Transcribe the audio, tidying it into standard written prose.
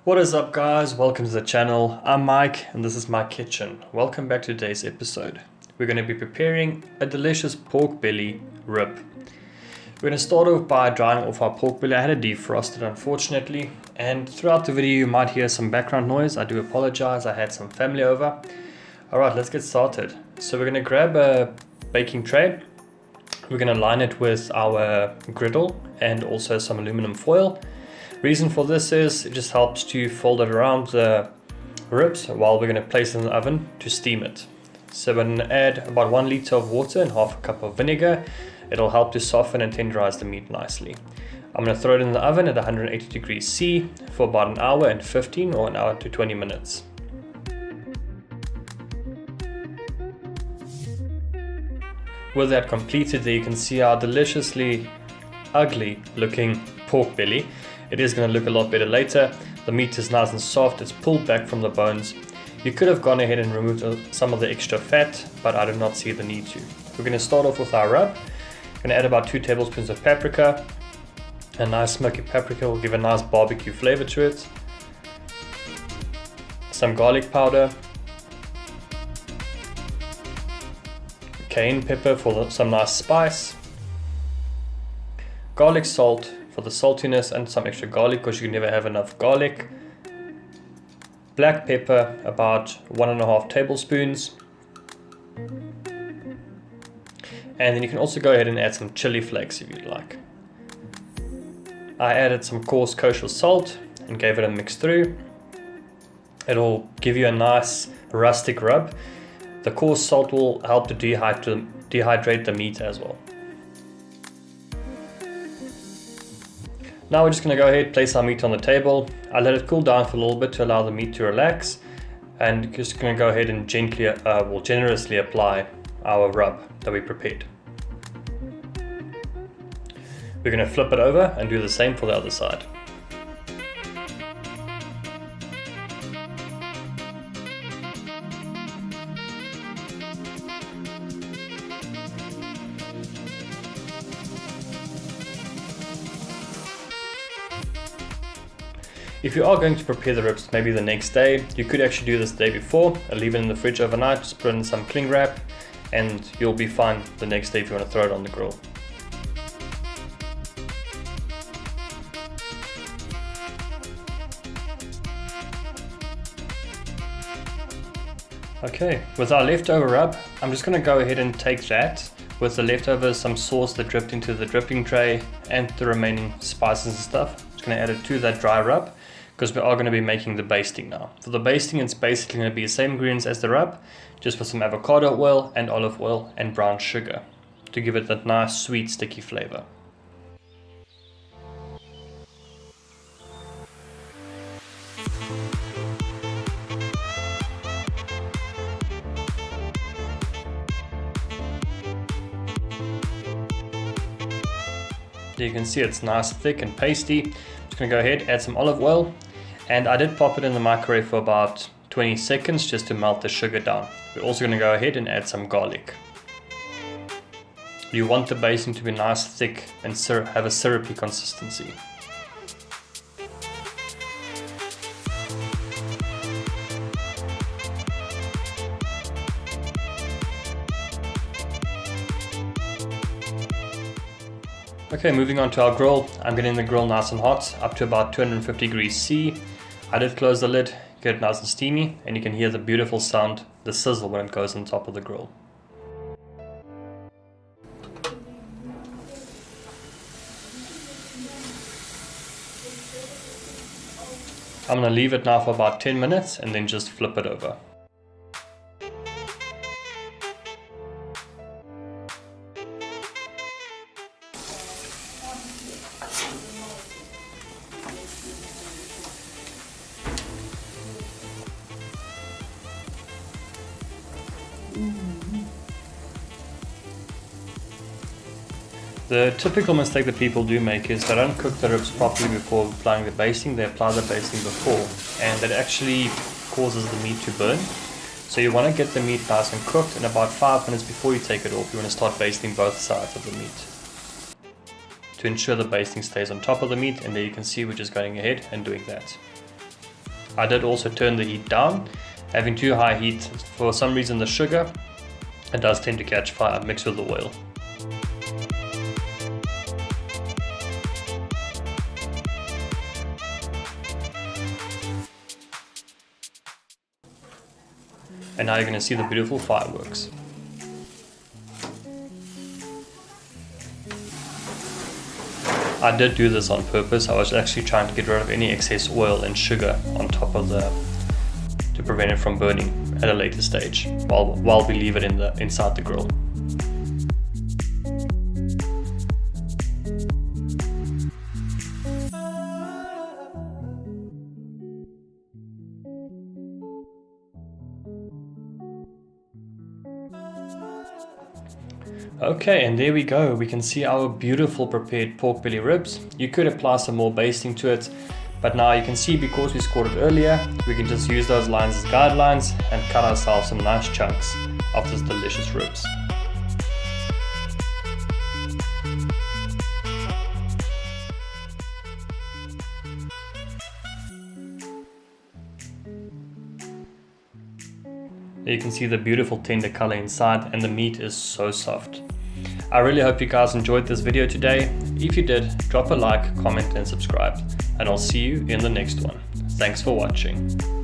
What is up, guys? Welcome to the channel. I'm Mike and this is my kitchen. Welcome back to today's episode. We're going to be preparing a delicious pork belly rib. We're going to start off by drying off our pork belly. I had it defrosted, unfortunately, and throughout the video you might hear some background noise. I do apologize, I had some family over. Alright, let's get started. So we're going to grab a baking tray. We're going to line it with our griddle and also some aluminum foil. Reason for this is it just helps to fold it around the ribs while we're going to place it in the oven to steam it. So we're going to add about 1 liter of water and half a cup of vinegar. It'll help to soften and tenderize the meat nicely. I'm going to throw it in the oven at 180 degrees C for about an hour and 15 or an hour to 20 minutes. With that completed, there you can see our deliciously ugly looking pork belly. It is going to look a lot better later. The meat is nice and soft, it's pulled back from the bones. You could have gone ahead and removed some of the extra fat, but I do not see the need to. We're going to start off with our rub. We're going to add about 2 tablespoons of paprika. A nice smoky paprika will give a nice barbecue flavor to it. Some garlic powder. Cayenne pepper for some nice spice. Garlic salt for the saltiness and some extra garlic because you can never have enough garlic. Black pepper, about 1.5 tablespoons. And then you can also go ahead and add some chili flakes if you'd like. I added some coarse kosher salt and gave it a mix through. It'll give you a nice rustic rub. The coarse salt will help to dehydrate the meat as well. Now we're just going to go ahead, place our meat on the table. I let it cool down for a little bit to allow the meat to relax, and just going to go ahead and generously apply our rub that we prepared. We're going to flip it over and do the same for the other side. If you are going to prepare the ribs maybe the next day, you could actually do this the day before and leave it in the fridge overnight, just put it in some cling wrap and you'll be fine the next day if you want to throw it on the grill. Okay, with our leftover rub, I'm just going to go ahead and take that with the leftovers, some sauce that dripped into the dripping tray and the remaining spices and stuff. Just going to add it to that dry rub, because we are going to be making the basting now. For the basting, it's basically going to be the same ingredients as the rub, just with some avocado oil and olive oil and brown sugar to give it that nice sweet sticky flavor. There you can see it's nice, thick and pasty. Just going to go ahead, add some olive oil. And I did pop it in the microwave for about 20 seconds just to melt the sugar down. We're also going to go ahead and add some garlic. You want the basting to be nice, thick and have a syrupy consistency. Okay, moving on to our grill. I'm getting the grill nice and hot, up to about 250 degrees C. I did close the lid, get it nice and steamy, and you can hear the beautiful sound, the sizzle when it goes on top of the grill. I'm going to leave it now for about 10 minutes and then just flip it over. The typical mistake that people do make is they don't cook the ribs properly before applying the basting. They apply the basting before, and that actually causes the meat to burn. So you want to get the meat nice and cooked, and about 5 minutes before you take it off, you want to start basting both sides of the meat to ensure the basting stays on top of the meat. And there you can see we're just going ahead and doing that. I did also turn the heat down. Having too high heat, for some reason the sugar, it does tend to catch fire mixed with the oil. And now you're going to see the beautiful fireworks. I did do this on purpose. I was actually trying to get rid of any excess oil and sugar on top of to prevent it from burning at a later stage while we leave it inside the grill. Okay, and there we go. We can see our beautiful prepared pork belly ribs. You could apply some more basting to it, but now you can see because we scored it earlier, we can just use those lines as guidelines and cut ourselves some nice chunks of this delicious ribs. You can see the beautiful tender color inside, and the meat is so soft. I really hope you guys enjoyed this video today. If you did, drop a like, comment and subscribe, and I'll see you in the next one. Thanks for watching.